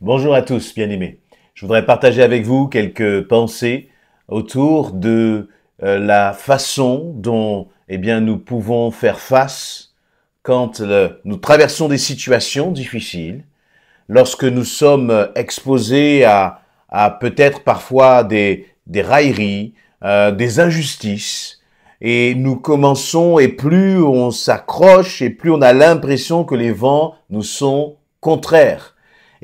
Bonjour à tous, bien-aimés. Je voudrais partager avec vous quelques pensées autour de la façon dont nous pouvons faire face quand nous traversons des situations difficiles, lorsque nous sommes exposés à peut-être parfois des railleries, des injustices, et nous commençons, et plus on s'accroche, et plus on a l'impression que les vents nous sont contraires.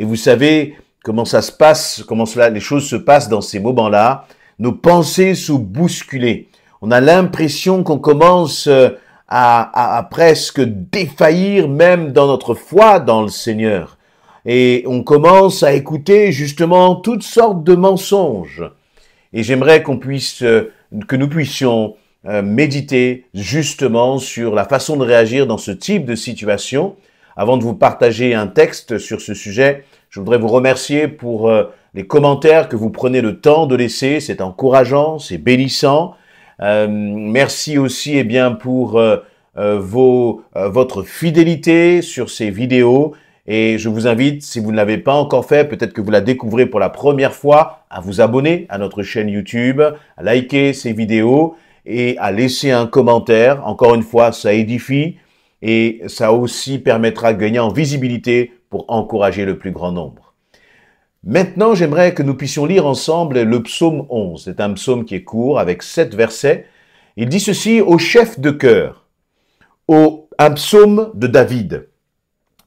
Et vous savez comment ça se passe, les choses se passent dans ces moments-là. Nos pensées sont bousculées. On a l'impression qu'on commence à presque défaillir même dans notre foi dans le Seigneur. Et on commence à écouter justement toutes sortes de mensonges. Et j'aimerais que nous puissions méditer justement sur la façon de réagir dans ce type de situation. Avant de vous partager un texte sur ce sujet, je voudrais vous remercier pour les commentaires que vous prenez le temps de laisser. C'est encourageant, c'est bénissant. Merci aussi pour votre fidélité sur ces vidéos. Et je vous invite, si vous ne l'avez pas encore fait, peut-être que vous la découvrez pour la première fois, à vous abonner à notre chaîne YouTube, à liker ces vidéos et à laisser un commentaire. Encore une fois, ça édifie. Et ça aussi permettra de gagner en visibilité pour encourager le plus grand nombre. Maintenant, j'aimerais que nous puissions lire ensemble le psaume 11. C'est un psaume qui est court, avec 7 versets. Il dit ceci au chef de chœur, un psaume de David.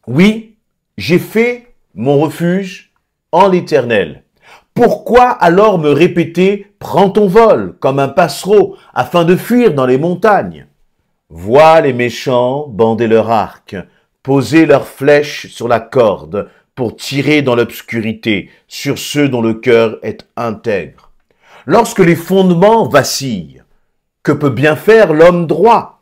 Oui, j'ai fait mon refuge en l'Éternel. Pourquoi alors me répéter, prends ton vol comme un passereau afin de fuir dans les montagnes? Vois les méchants bander leur arc, poser leurs flèches sur la corde pour tirer dans l'obscurité sur ceux dont le cœur est intègre. Lorsque les fondements vacillent, que peut bien faire l'homme droit?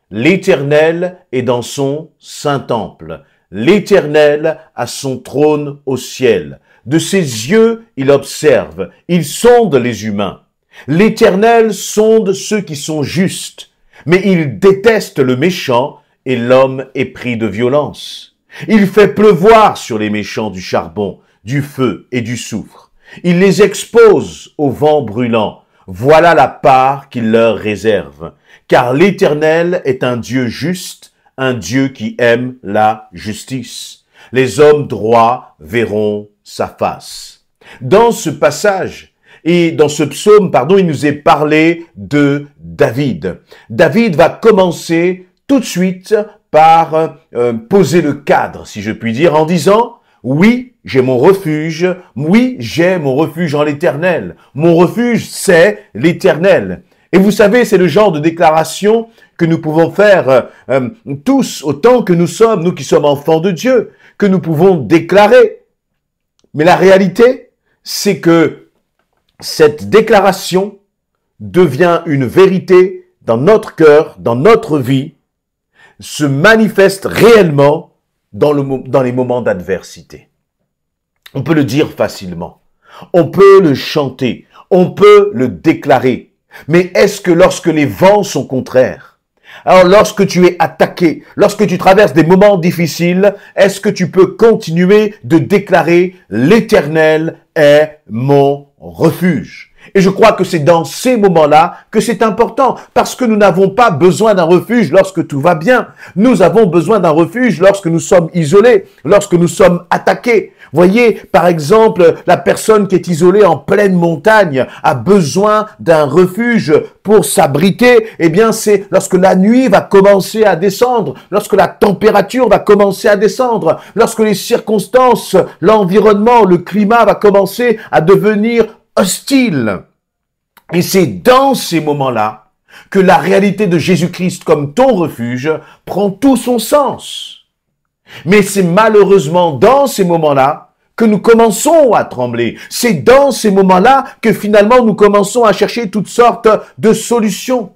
L'Éternel est dans son saint temple. L'Éternel a son trône au ciel. De ses yeux, il observe, il sonde les humains. L'Éternel sonde ceux qui sont justes, mais il déteste le méchant et l'homme est pris de violence. Il fait pleuvoir sur les méchants du charbon, du feu et du soufre. Il les expose au vent brûlant. Voilà la part qu'il leur réserve. Car l'Éternel est un Dieu juste, un Dieu qui aime la justice. Les hommes droits verront sa face. Dans ce passage, et dans ce psaume, il nous est parlé de David. David va commencer tout de suite par poser le cadre, si je puis dire, en disant « Oui, j'ai mon refuge, oui, j'ai mon refuge en l'Éternel. Mon refuge, c'est l'Éternel. » Et vous savez, c'est le genre de déclaration que nous pouvons faire tous, autant que nous sommes, nous qui sommes enfants de Dieu, que nous pouvons déclarer. Mais la réalité, c'est que cette déclaration devient une vérité dans notre cœur, dans notre vie, se manifeste réellement dans les moments d'adversité. On peut le dire facilement, on peut le chanter, on peut le déclarer. Mais est-ce que lorsque les vents sont contraires, alors lorsque tu es attaqué, lorsque tu traverses des moments difficiles, est-ce que tu peux continuer de déclarer « L'Éternel est mon refuge ». Et je crois que c'est dans ces moments-là que c'est important, parce que nous n'avons pas besoin d'un refuge lorsque tout va bien. Nous avons besoin d'un refuge lorsque nous sommes isolés, lorsque nous sommes attaqués. Voyez, par exemple, la personne qui est isolée en pleine montagne a besoin d'un refuge pour s'abriter. Eh bien, c'est lorsque la nuit va commencer à descendre, lorsque la température va commencer à descendre, lorsque les circonstances, l'environnement, le climat va commencer à devenir hostile. Et c'est dans ces moments-là que la réalité de Jésus-Christ comme ton refuge prend tout son sens. Mais c'est malheureusement dans ces moments-là que nous commençons à trembler. C'est dans ces moments-là que finalement nous commençons à chercher toutes sortes de solutions.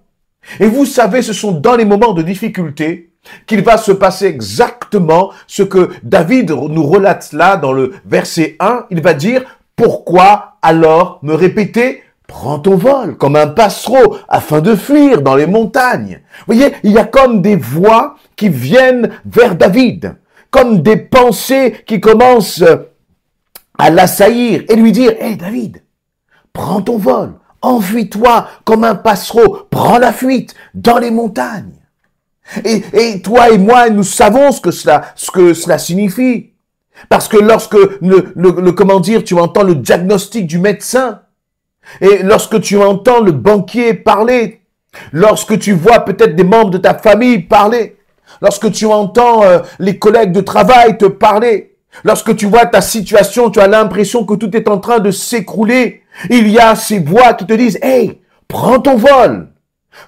Et vous savez, ce sont dans les moments de difficulté qu'il va se passer exactement ce que David nous relate là dans le verset 1. Il va dire « Pourquoi alors me répéter ? Prends ton vol comme un passereau afin de fuir dans les montagnes. » Vous voyez, il y a comme des voix qui viennent vers David, comme des pensées qui commencent à l'assaillir et lui dire, « Hé David, prends ton vol, enfuis-toi comme un passereau, prends la fuite dans les montagnes. » Et toi et moi, nous savons ce que cela signifie. Parce que lorsque comment dire, tu entends le diagnostic du médecin, et lorsque tu entends le banquier parler, lorsque tu vois peut-être des membres de ta famille parler, lorsque tu entends les collègues de travail te parler, lorsque tu vois ta situation, tu as l'impression que tout est en train de s'écrouler, il y a ces voix qui te disent « Hey, prends ton vol !»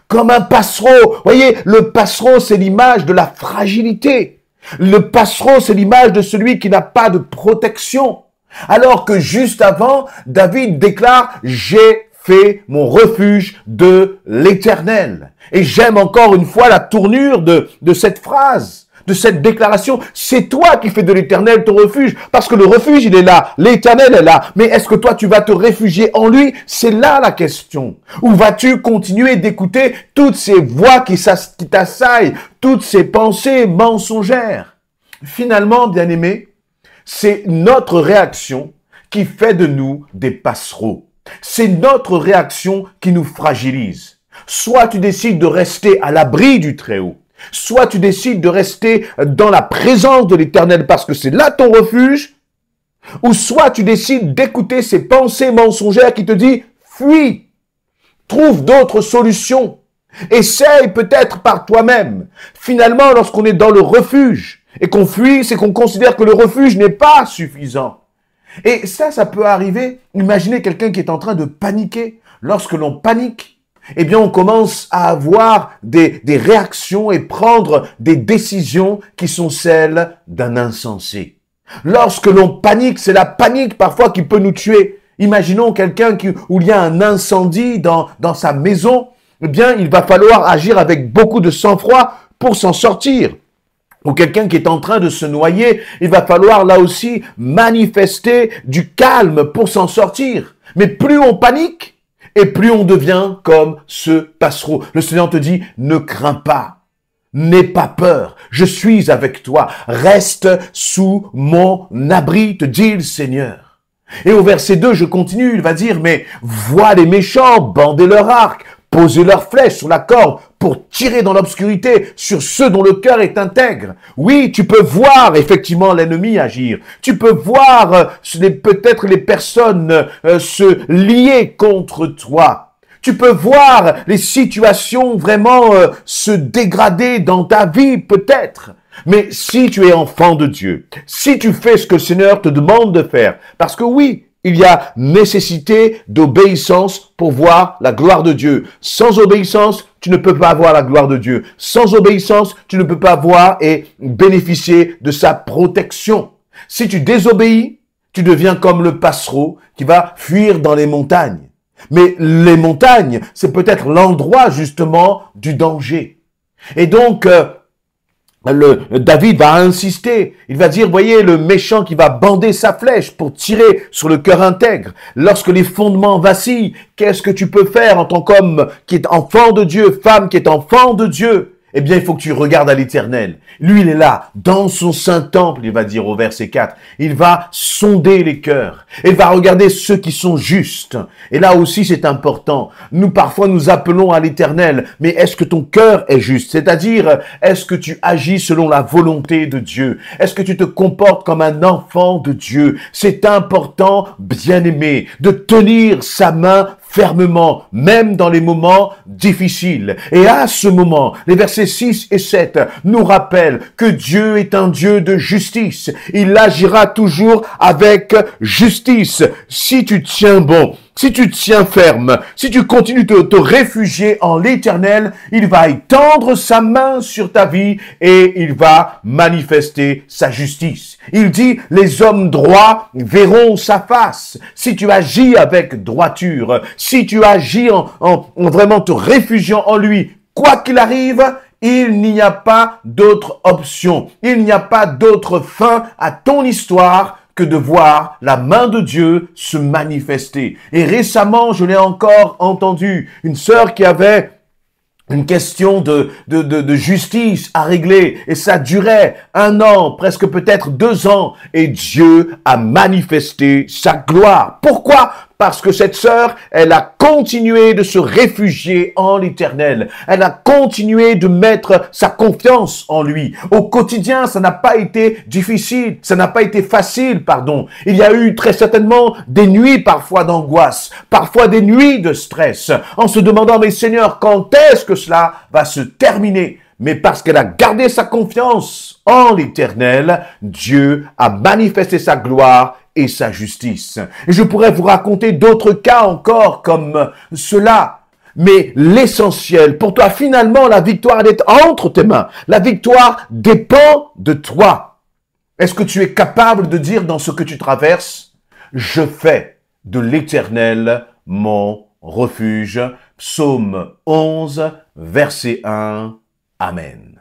Comme un passereau. Voyez, le passereau, c'est l'image de la fragilité. Le passereau, c'est l'image de celui qui n'a pas de protection. Alors que juste avant, David déclare « J'ai fait mon refuge de l'Éternel ». Et j'aime encore une fois la tournure de cette phrase, de cette déclaration. C'est toi qui fais de l'Éternel ton refuge, parce que le refuge, il est là, l'Éternel est là. Mais est-ce que toi, tu vas te réfugier en lui? C'est là la question. Ou vas-tu continuer d'écouter toutes ces voix qui t'assaillent, toutes ces pensées mensongères? Finalement, bien-aimés, c'est notre réaction qui fait de nous des passereaux. C'est notre réaction qui nous fragilise. Soit tu décides de rester à l'abri du Très-Haut, soit tu décides de rester dans la présence de l'Éternel parce que c'est là ton refuge, ou soit tu décides d'écouter ces pensées mensongères qui te disent « Fuis, trouve d'autres solutions, essaye peut-être par toi-même. » Finalement, lorsqu'on est dans le refuge et qu'on fuit, c'est qu'on considère que le refuge n'est pas suffisant. Et ça peut arriver. Imaginez quelqu'un qui est en train de paniquer. Lorsque l'on panique, eh bien, on commence à avoir des réactions et prendre des décisions qui sont celles d'un insensé. Lorsque l'on panique, c'est la panique parfois qui peut nous tuer. Imaginons quelqu'un où il y a un incendie dans sa maison. Eh bien, il va falloir agir avec beaucoup de sang-froid pour s'en sortir. Ou quelqu'un qui est en train de se noyer, il va falloir là aussi manifester du calme pour s'en sortir. Mais plus on panique, et plus on devient comme ce passereau. Le Seigneur te dit, ne crains pas, n'aie pas peur, je suis avec toi, reste sous mon abri, te dit le Seigneur. Et au verset 2, je continue, il va dire, mais vois les méchants bander leur arc, poser leurs flèches sur la corde pour tirer dans l'obscurité sur ceux dont le cœur est intègre. Oui, tu peux voir effectivement l'ennemi agir. Tu peux voir peut-être les personnes se lier contre toi. Tu peux voir les situations vraiment se dégrader dans ta vie peut-être. Mais si tu es enfant de Dieu, si tu fais ce que le Seigneur te demande de faire, parce que oui, il y a nécessité d'obéissance pour voir la gloire de Dieu. Sans obéissance, tu ne peux pas voir la gloire de Dieu. Sans obéissance, tu ne peux pas voir et bénéficier de sa protection. Si tu désobéis, tu deviens comme le passereau qui va fuir dans les montagnes. Mais les montagnes, c'est peut-être l'endroit justement du danger. Et donc, David va insister, il va dire, voyez, le méchant qui va bander sa flèche pour tirer sur le cœur intègre. Lorsque les fondements vacillent, qu'est-ce que tu peux faire en tant qu'homme qui est enfant de Dieu, femme qui est enfant de Dieu? Eh bien, il faut que tu regardes à l'Éternel. Lui, il est là, dans son saint temple, il va dire au verset 4. Il va sonder les cœurs. Il va regarder ceux qui sont justes. Et là aussi, c'est important. Nous, parfois, nous appelons à l'Éternel. Mais est-ce que ton cœur est juste? C'est-à-dire, est-ce que tu agis selon la volonté de Dieu? Est-ce que tu te comportes comme un enfant de Dieu? C'est important, bien-aimé, de tenir sa main fermement, même dans les moments difficiles. Et à ce moment, les versets 6 et 7 nous rappellent que Dieu est un Dieu de justice. Il agira toujours avec justice. Si tu tiens bon, si tu tiens ferme, si tu continues de te réfugier en l'Éternel, il va étendre sa main sur ta vie et il va manifester sa justice. Il dit, les hommes droits verront sa face. Si tu agis avec droiture, si tu agis en vraiment te réfugiant en lui, quoi qu'il arrive, il n'y a pas d'autre option. Il n'y a pas d'autre fin à ton histoire que de voir la main de Dieu se manifester. Et récemment, je l'ai encore entendu, une sœur qui avait une question de justice à régler. Et ça durait 1 an, presque peut-être 2 ans. Et Dieu a manifesté sa gloire. Pourquoi? Parce que cette sœur, elle a continué de se réfugier en l'Éternel. Elle a continué de mettre sa confiance en lui. Au quotidien, ça n'a pas été difficile, ça n'a pas été facile, pardon. Il y a eu très certainement des nuits parfois d'angoisse, parfois des nuits de stress, en se demandant, mais Seigneur, quand est-ce que cela va se terminer? Mais parce qu'elle a gardé sa confiance en l'Éternel, Dieu a manifesté sa gloire et sa justice. Et je pourrais vous raconter d'autres cas encore comme cela. Mais l'essentiel, pour toi, finalement, la victoire, elle est entre tes mains. La victoire dépend de toi. Est-ce que tu es capable de dire dans ce que tu traverses, je fais de l'Éternel mon refuge. Psaume 11, verset 1. Amen.